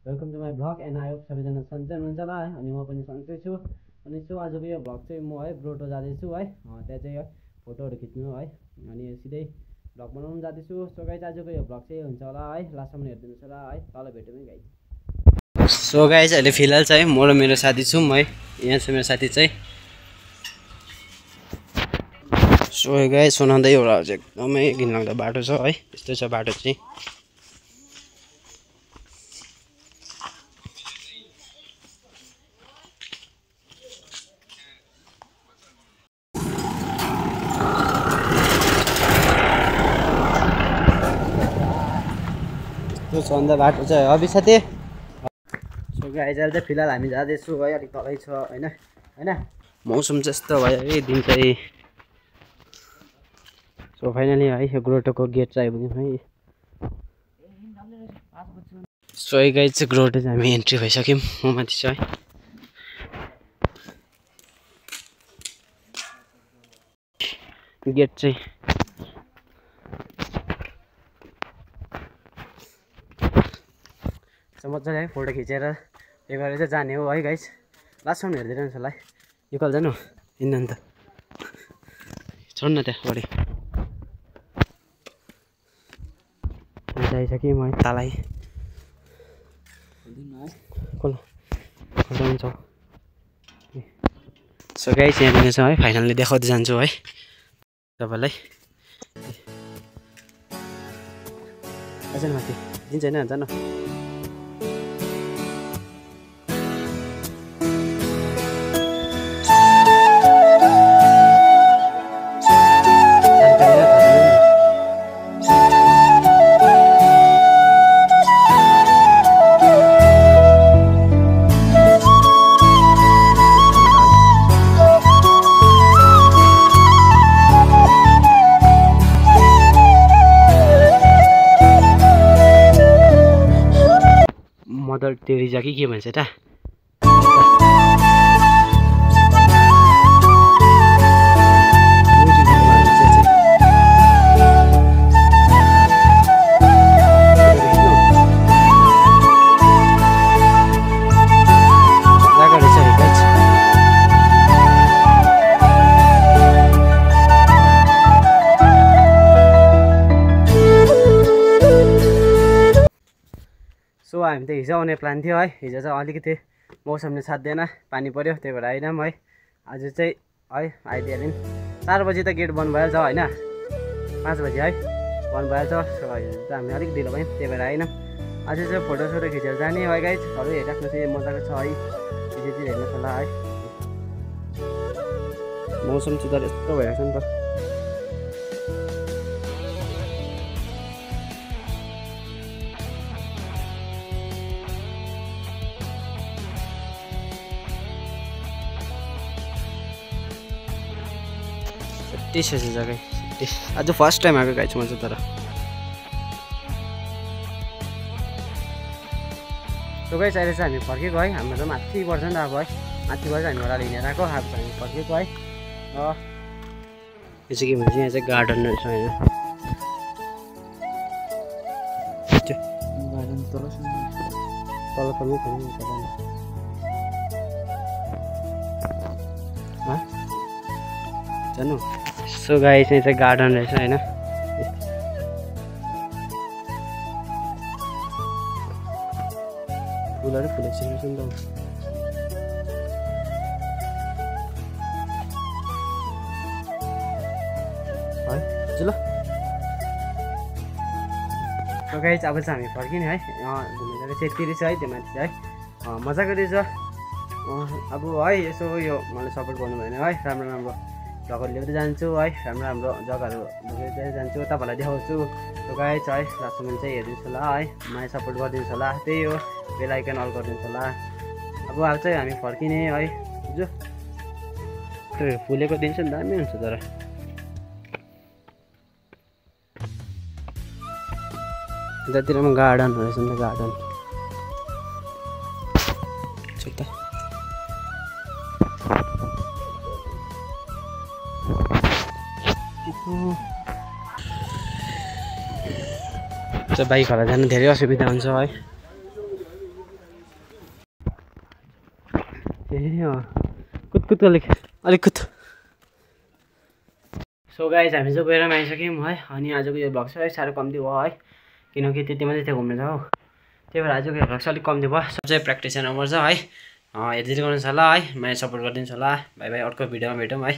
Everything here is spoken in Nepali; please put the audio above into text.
Welcome to my vlog and I hope सबैजना सन्चै हुनुहुन्छ होला है। अनि म पनि सन्चै छु। अनि आजको यो भ्लग चाहिँ म है ब्रोटो जाँदैछु है, त्यहाँ चाहिँ है फोटोहरू खिच्नु है, अनि सिधै भ्लग बनाउनु जाँदैछु। सो गाइज आजको यो भ्लग चाहिँ हुन्छ होला है, लास्टसम्म हेरिदिनुहोस् होला है, तल भेटौँ है गाइज। सो गाइज अहिले फिलहाल चाहिँ म र मेरो साथी छौँ है, यहाँ छ मेरो साथी चाहिँ। सो गाइज सुनाउँदै एउटा चाहिँ एकदमै घिनलाग्दो बाटो छ है, यस्तो छ बाटो चाहिँ। त्यो छ अन्त बाटो चाहिँ अभि साथी। सो गाइज अहिले चाहिँ फिलहाल हामी जाँदैछु है, अलिक तलै छ होइन होइन मौसम चाहिँ यस्तो भयो है दिन चाहिँ। सो फाइनली है यो ग्रोटोको गेट चाहिँ आइपुग्यौँ है। सो है गाइज चाहिँ ग्रोटो चाहिँ हामी एन्ट्री भइसक्यौँ, म माथि छ है। गेट चाहिँ मजाले है फोटो खिचेर यो गरेर चाहिँ जाने हो है गाइज। लास्टसम्म हेरिदिनुहोस् होला है। यो कल जानु हिँड्नु अन्त छोड न त्यहाँ बढी आइसक्यौँ है तलै। कल हुन्छ। सो गाइज यहाँ पनि छ है, फाइनल्ली देखाउँदै जान्छु है तपाईँलाई। अझै माथि दिन्छ होइन जानु। मदर टेरेजा कि के भन्छ त सो हामी त हिजो आउने प्लान थियो है। हिजो चाहिँ अलिकति मौसमले साथ दिएन, पानी पऱ्यो, त्यही भएर आएनौँ है। आज चाहिँ है आइदिइहाल्यौँ। 4 बजी त गेट बन्द भइहाल्छ होइन, 5 बजी है बन्द भइहाल्छ। सो त हामी अलिक ढिलो भयौँ, त्यही भएर आएनौँ। आज चाहिँ फोटोसोटो खिचेर जाने है गाइज। सबै हेरिराख्नु चाहिँ मजाको छ है, चिज हेर्नुहोस् होला है। मौसम चाहिँ तर यस्तो भइरहेको छ नि त। त्यही छ जग्गा आज फर्स्ट टाइम आएको गाइज म चाहिँ। तर सो गाइज अहिले चाहिँ हामी फर्केको है, हाम्रो त माथि पर्छ नि त अब है, माथिबाट हामी घोडाले हिँडेर आएको। अब हामी फर्केको है। यो चाहिँ के भन्छ यहाँ चाहिँ गार्डन रहेछ होइन, गार्डन तल तलमै जानु। सो गाइस यहाँ चाहिँ गार्डन रहेछ होइन, फुलहरू फुलेको छ नि त है। ल सो गाइस अब चाहिँ हामी फर्किने है। घुम्ने जग्गा चाहिँ यति रहेछ है, त्यो माथि चाहिँ है मजाको रहेछ। अब है यसो यो मलाई सपोर्ट गर्नु भएन है, राम्रो राम्रो भ्लगहरू ल्याउँदै जान्छु है, राम्रो राम्रो जग्गाहरू लिएर जान्छु, तपाईँलाई देखाउँछु। सो गाइस है लास्टसम्म चाहिँ हेरिदिनुहोस् होला है, मलाई सपोर्ट गरिदिनुहोस् होला। त्यही हो, बेल आइकन अल गरिदिनुहोस् होला। अब चाहिँ हामी फर्किने है। जो फुलेको दिन चाहिँ दामी हुन्छ तर यतातिरमा गार्डन रहेछ नि त, गार्डन त बाइकहरूलाई जानु धेरै असुविधा हुन्छ है। कुद अलिक कुद। सो गाइज हामी चाहिँ गएर आइसक्यौँ है। अनि आजको यो भ्लग चाहिँ साह्रो कम्ती भयो है, किनकि त्यति मात्रै थियो घुम्नु जाऊ, त्यही भएर आजको यो भ्लग चाहिँ अलिक कम्ती भयो। सब चाहिँ प्र्याक्टिस नपर्छ है, हेरिदिनु गर्नुहोस् होला है, मलाई सपोर्ट गरिदिनुहोस् होला। बाई बाई, अर्को भिडियोमा भेटौँ है।